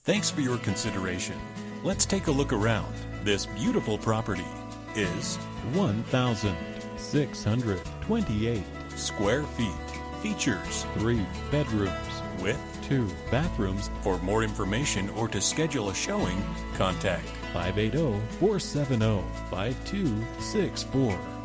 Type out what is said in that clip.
Thanks for your consideration. Let's take a look around. This beautiful property is 1,628 square feet. Features 3 bedrooms with 2 bathrooms. For more information or to schedule a showing, contact 580-470-5264.